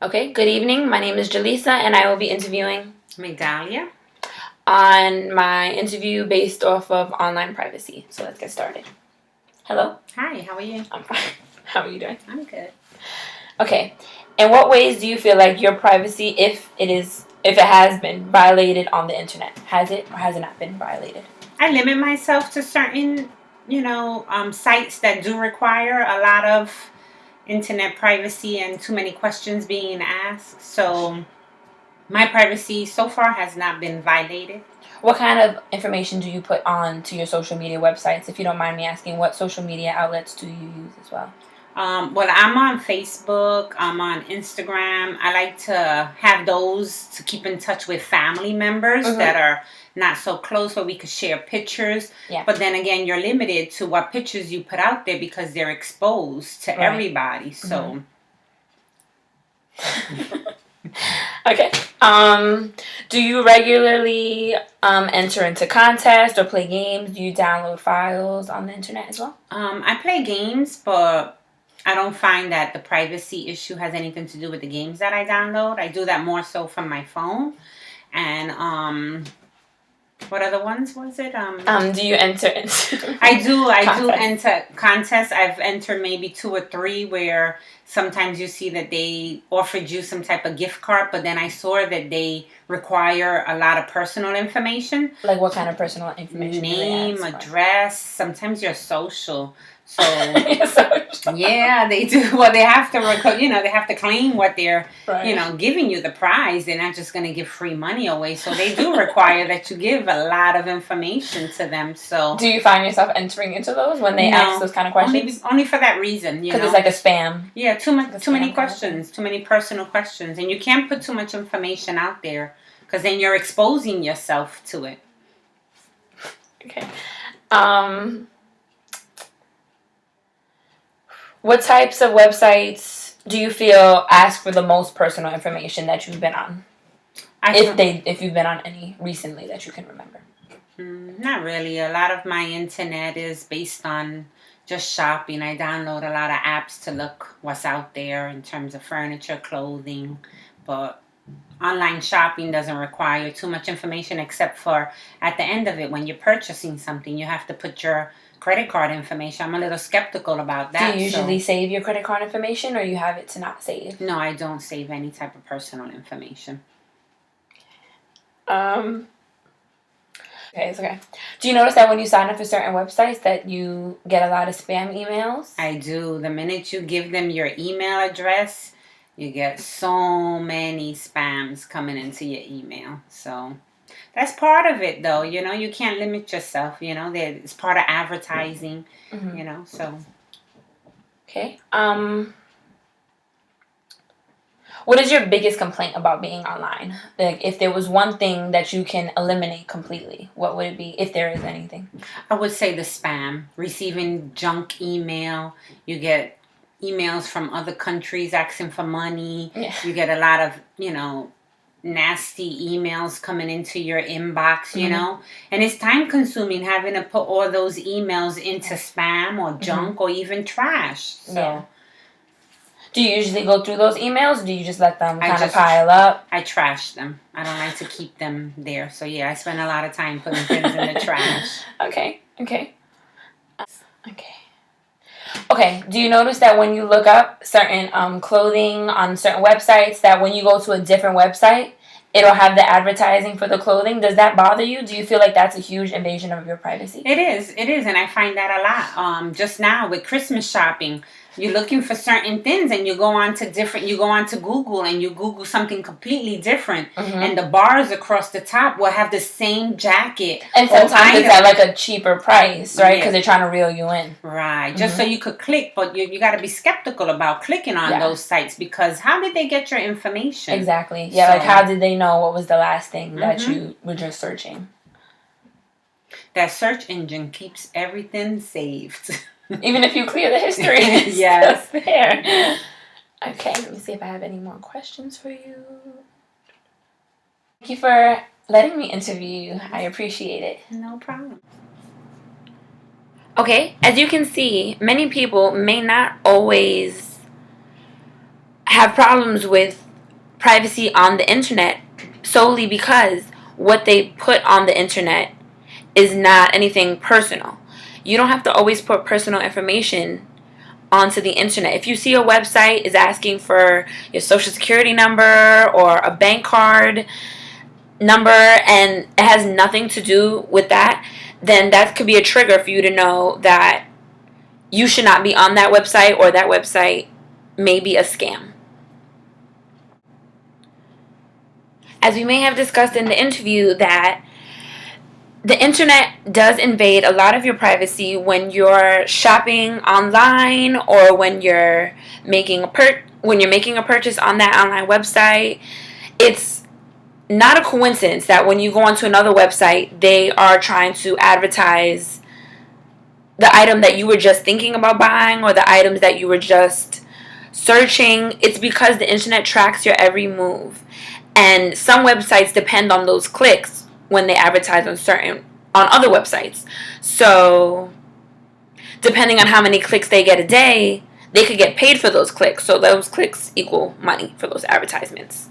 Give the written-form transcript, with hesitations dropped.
Okay, good evening. My name is Jaleesa, and I will be interviewing Migdalia. on my interview based off of online privacy. So let's get started. Hello. Hi, how are you? I'm fine. How are you doing? I'm good. Okay. In what ways do you feel like your privacy, if it has been violated on the internet, has it or has it not been violated? I limit myself to certain, sites that do require a lot of internet privacy and too many questions being asked. So my privacy so far has not been violated. What kind of information do you put on to your social media websites? If you don't mind me asking, what social media outlets do you use as well? Well, I'm on Facebook. I'm on Instagram. I like to have those to keep in touch with family members that are not so close, where we could share pictures. Yeah. But then again, you're limited to what pictures you put out there because they're exposed to everybody. So. Okay. Do you regularly enter into contests or play games? Do you download files on the internet as well? I play games, but I don't find that the privacy issue has anything to do with the games that I download. I do that more so from my phone. And what other ones was it? Do you enter into I do contests? enter contests. I've entered maybe 2 or 3 where sometimes you see that they offered you some type of gift card, but then I saw that they require a lot of personal information. Like what kind of personal information? Name, address, sometimes your social. So yeah, they do. Well, they have to they have to claim what they're giving you, the prize. They're not just going to give free money away. So they do require that you give a lot of information to them. So do you find yourself entering into those when they ask those kind of questions? Only for that reason, because it's like a spam. Yeah, too many questions, too many personal questions, and you can't put too much information out there because then you're exposing yourself to it. Okay. What types of websites do you feel ask for the most personal information that you've been on? If you've been on any recently that you can remember. Not really. A lot of my internet is based on just shopping. I download a lot of apps to look what's out there in terms of furniture, clothing, but online shopping doesn't require too much information, except for at the end of it, when you're purchasing something, you have to put your credit card information. I'm a little skeptical about that. Do you usually save your credit card information, or you have it to not save? No, I don't save any type of personal information. Okay, it's okay. Do you notice that when you sign up for certain websites that you get a lot of spam emails? I do. The minute you give them your email address, you get so many spams coming into your email. So that's part of it, though. You can't limit yourself. It's part of advertising. So. Okay. What is your biggest complaint about being online? Like, if there was one thing that you can eliminate completely, what would it be, if there is anything? I would say the spam. Receiving junk email. You get emails from other countries asking for money. Yeah. You get a lot of, nasty emails coming into your inbox, and it's time consuming having to put all those emails into spam or junk or even trash. So. Yeah. Do you usually go through those emails, or do you just let them kind of pile up? I trash them. I don't like to keep them there. So, yeah, I spend a lot of time putting things in the trash. Okay. Do you notice that when you look up certain clothing on certain websites, that when you go to a different website, it'll have the advertising for the clothing? Does that bother you? Do you feel like that's a huge invasion of your privacy? It is, and I find that a lot. Just now with Christmas shopping, you're looking for certain things, and you go on to Google, and you Google something completely different, and the bars across the top will have the same jacket. And sometimes it's at like a cheaper price, right? Because they're trying to reel you in. Right, just so you could click, but you got to be skeptical about clicking on those sites, because how did they get your information? Exactly. Yeah, like how did they know what was the last thing that you were just searching? That search engine keeps everything saved. Even if you clear the history, it's yes. still there. Okay, let me see if I have any more questions for you. Thank you for letting me interview you. I appreciate it. No problem. Okay, as you can see, many people may not always have problems with privacy on the internet solely because what they put on the internet is not anything personal. You don't have to always put personal information onto the internet. If you see a website is asking for your social security number or a bank card number and it has nothing to do with that, then that could be a trigger for you to know that you should not be on that website, or that website may be a scam. As we may have discussed in the interview, that the internet does invade a lot of your privacy when you're shopping online, or when you're making a purchase on that online website. It's not a coincidence that when you go onto another website, they are trying to advertise the item that you were just thinking about buying, or the items that you were just searching. It's because the internet tracks your every move. And some websites depend on those clicks when they advertise on other websites. So depending on how many clicks they get a day, they could get paid for those clicks. So those clicks equal money for those advertisements.